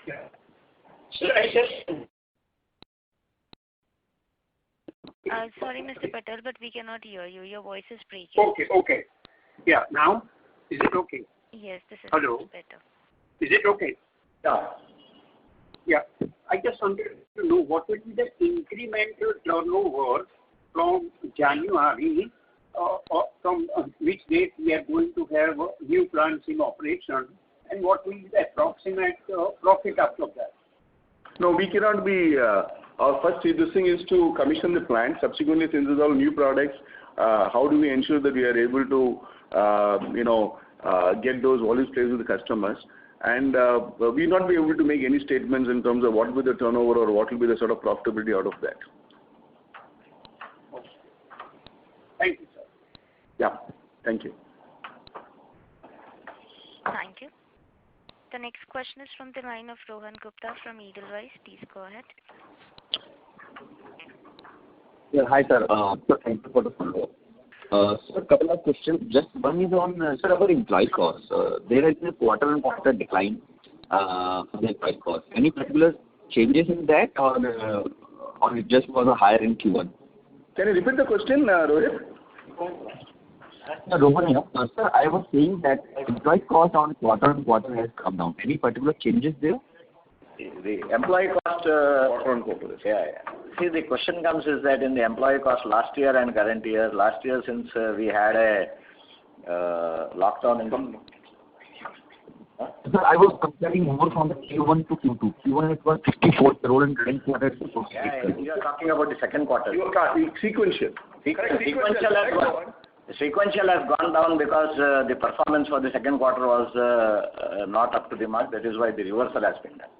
[SPEAKER 10] Yeah. So I just...
[SPEAKER 1] Sorry, Mr. Patel, but we cannot hear you. Your voice is breaking.
[SPEAKER 10] Okay. Yeah, now? Is it okay?
[SPEAKER 1] Yes, this is better.
[SPEAKER 10] Is it okay? Yeah. I just wanted to know what will be the incremental turnover from January, or from which date we are going to have new plants in operation, and what will be the approximate profit after that?
[SPEAKER 4] No, we cannot be. Our first thing is to commission the plant. Subsequently, since it's all new products, how do we ensure that we are able to, get those volumes placed with the customers? And we not be able to make any statements in terms of what will be the turnover or what will be the sort of profitability out of that.
[SPEAKER 10] Thank you, sir.
[SPEAKER 4] Yeah, thank you.
[SPEAKER 1] Thank you. The next question is from the line of Rohan Gupta from Edelweiss. Please go ahead.
[SPEAKER 6] Yeah, hi, sir. So thank you for the follow-up. So a couple of questions. Just one is on, sir, our employee costs. There has been a quarter-on-quarter decline for the employee cost. Any particular changes in that, or it just was a higher in Q1?
[SPEAKER 4] Can you repeat the question, Rohit?
[SPEAKER 6] Rohan here. Sir, I was saying that employee cost on quarter-on-quarter has come down. Any particular changes there?
[SPEAKER 12] The employee cost,
[SPEAKER 4] quarter-on-quarter.
[SPEAKER 12] yeah. See, the question comes is that in the employee cost last year and current year, last year since we had a lockdown in
[SPEAKER 6] Sir, I was comparing more from the Q1 to Q2. Q1 it was 54 crore and current quarter it was 48 crore.
[SPEAKER 12] You are talking about the second quarter.
[SPEAKER 4] You are sequential.
[SPEAKER 12] Sequential has gone down because the performance for the second quarter was not up to the mark. That is why the reversal has been done.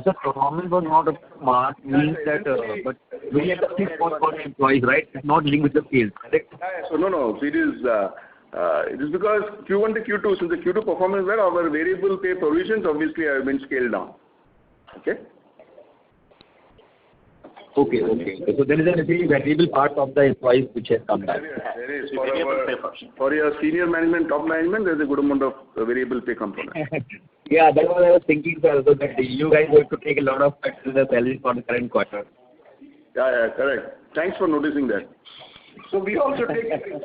[SPEAKER 6] Sir, performance was not up to mark means that, but we have the fixed cost for the employees, right? It's not linked with the sales, correct?
[SPEAKER 4] So no. It is because Q1 to Q2, since the Q2 performance well, our variable pay provisions obviously have been scaled down. Okay?
[SPEAKER 6] Okay. So there is a very variable part of the employees which has come back.
[SPEAKER 4] There is. For your senior management, top management, there is a good amount of variable pay component.
[SPEAKER 6] Yeah, that's what I was thinking, sir. So that you guys have to take a lot of cuts in the salary for the current quarter.
[SPEAKER 4] Yeah, correct. Thanks for noticing that. So we also take it.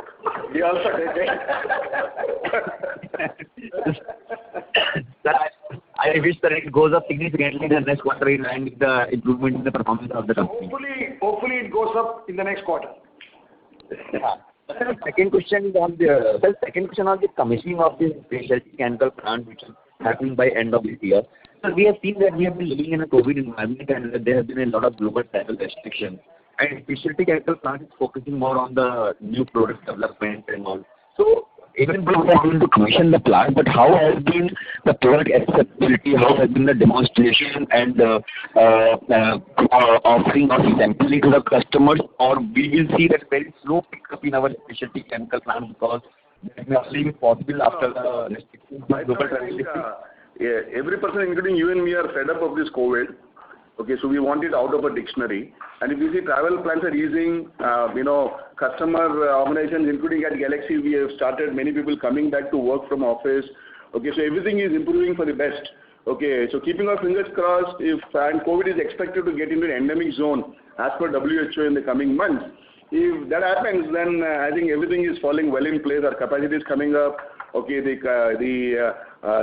[SPEAKER 6] Sir, I wish that it goes up significantly in the next quarter in line with the improvement in the performance of the company.
[SPEAKER 2] Hopefully it goes up in the next quarter.
[SPEAKER 6] Sir, second question on the commissioning of this specialty chemical plant which is happening by end of this year. So we have seen that we have been living in a COVID environment and there have been a lot of global travel restrictions. And specialty chemical plant is focusing more on the new product development and all. So even though we are going to commission the plant, but how has been the product acceptability, how has been the demonstration and offering or sampling to the customers, or we will see that very slow pickup in our specialty chemical plant because that may only be possible after the restrictions.
[SPEAKER 4] Every person, including you and me, are fed up of this COVID. Okay, so we want it out of a dictionary. And if you see travel plans are easing, customer organizations, including at Galaxy, we have started many people coming back to work from office. Okay, so everything is improving for the best. Okay, so keeping our fingers crossed, and COVID is expected to get into an endemic zone as per WHO in the coming months. If that happens, then I think everything is falling well in place. Our capacity is coming up. Okay, the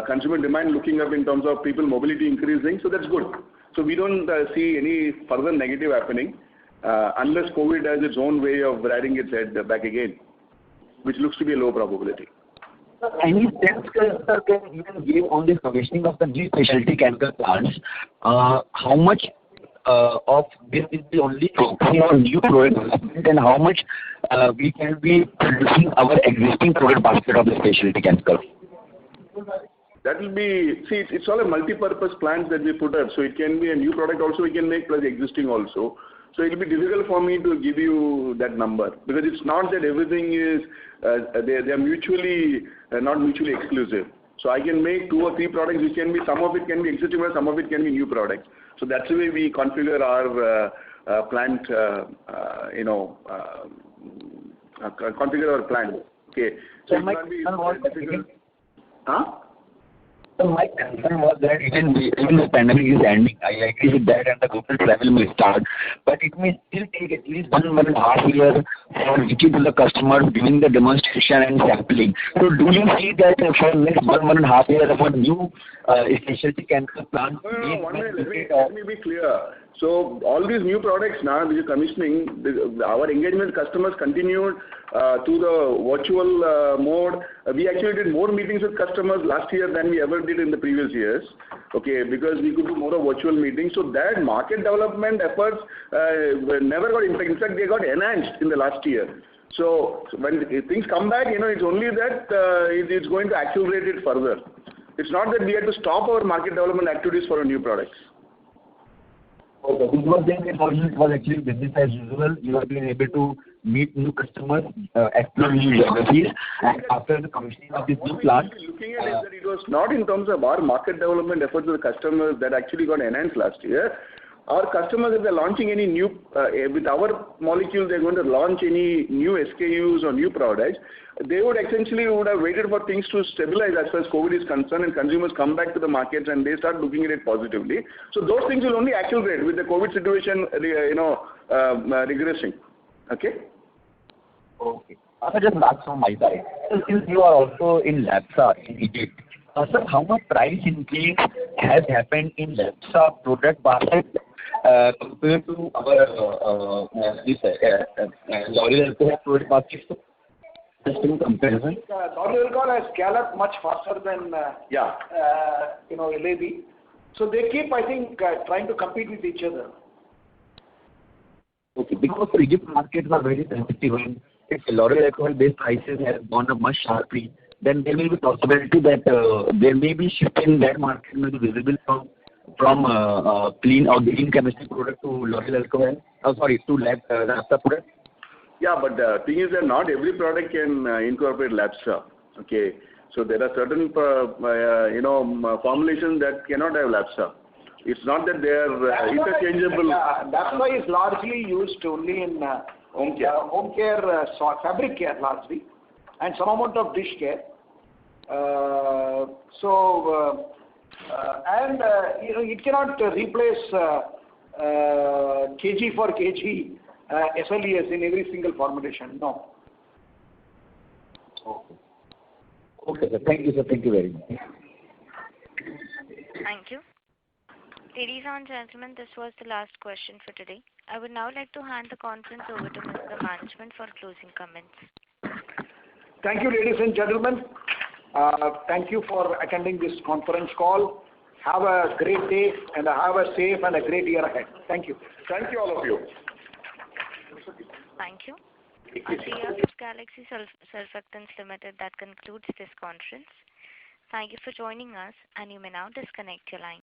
[SPEAKER 4] consumer demand looking up in terms of people mobility increasing, so that's good. So we don't see any further negative happening unless COVID has its own way of rearing its head back again, which looks to be a low probability.
[SPEAKER 6] Any sense, sir, can you give on the commissioning of the new specialty chemical plants? How much of this is the only focusing on new product development and how much we can be producing our existing product basket of the specialty chemical?
[SPEAKER 4] That will be, it's all a multi-purpose plant that we put up. So it can be a new product also we can make plus existing also. So it will be difficult for me to give you that number because it's not that everything is, they are mutually, not mutually exclusive. So I can make 2 or 3 products which can be, some of it can be existing or some of it can be new products. So that's the way we configure our plant, configure our plant. Okay. So it can't be difficult.
[SPEAKER 6] So my concern was that even the pandemic is ending, I agree with that and the global travel will start, but it may still take at least 1.5 years for reaching to the customer doing the demonstration and sampling. So do you see that for next 1.5 years of a new specialty chemical plant?
[SPEAKER 4] No, let me be clear. So all these new products now which are commissioning, our engagement with customers continued to the virtual mode. We actually did more meetings with customers last year than we ever did in the previous years, okay, because we could do more of virtual meetings. So that market development efforts never got impacted. In fact, they got enhanced in the last year. So when things come back, it's only that it's going to accelerate it further. It's not that we had to stop our market development activities for our new products.
[SPEAKER 6] Okay. Because then it was actually business as usual. You have been able to meet new customers, explore new geographies, and after the commissioning of this new plant.
[SPEAKER 4] Looking at it, that it was not in terms of our market development efforts with the customers that actually got enhanced last year. Our customers, if they're launching any new, with our molecule, they're going to launch any new SKUs or new products, they would essentially have waited for things to stabilize as far as COVID is concerned and consumers come back to the markets and they start looking at it positively. So those things will only accelerate with the COVID situation, regressing. Okay?
[SPEAKER 6] Okay. Just last from my side. So since you are also in LABSA in Egypt, sir, how much price increase has happened in LABSA product basket compared to our L'Oréal alcohol product basket? Just in comparison.
[SPEAKER 2] L'Oréal alcohol has galloped much faster than LAB. So they keep, I think, trying to compete with each other.
[SPEAKER 6] Okay, because for Egypt markets are very sensitive, and if L'Oréal alcohol-based prices have gone up much sharply, then there will be possibility that there may be shift in that market may be visible from clean or green chemistry product to L'Oréal alcohol. To LABSA product.
[SPEAKER 4] Yeah, but the thing is that not every product can incorporate LABSA. Okay, so there are certain formulations that cannot have LABSA. It's not that they are interchangeable.
[SPEAKER 2] LABSA is largely used only in
[SPEAKER 4] home care,
[SPEAKER 2] fabric care largely, and some amount of dish care. It cannot replace kg for kg SLES in every single formulation. No.
[SPEAKER 6] Okay, sir. Thank you, sir. Thank you very much.
[SPEAKER 1] Thank you. Ladies and gentlemen, this was the last question for today. I would now like to hand the conference over to Mr. Management for closing comments.
[SPEAKER 2] Thank you, ladies and gentlemen. Thank you for attending this conference call. Have a great day and have a safe and a great year ahead. Thank you.
[SPEAKER 4] Thank you, all of you.
[SPEAKER 1] Thank you. On behalf of Galaxy Surfactants Limited, that concludes this conference. Thank you for joining us, and you may now disconnect your line.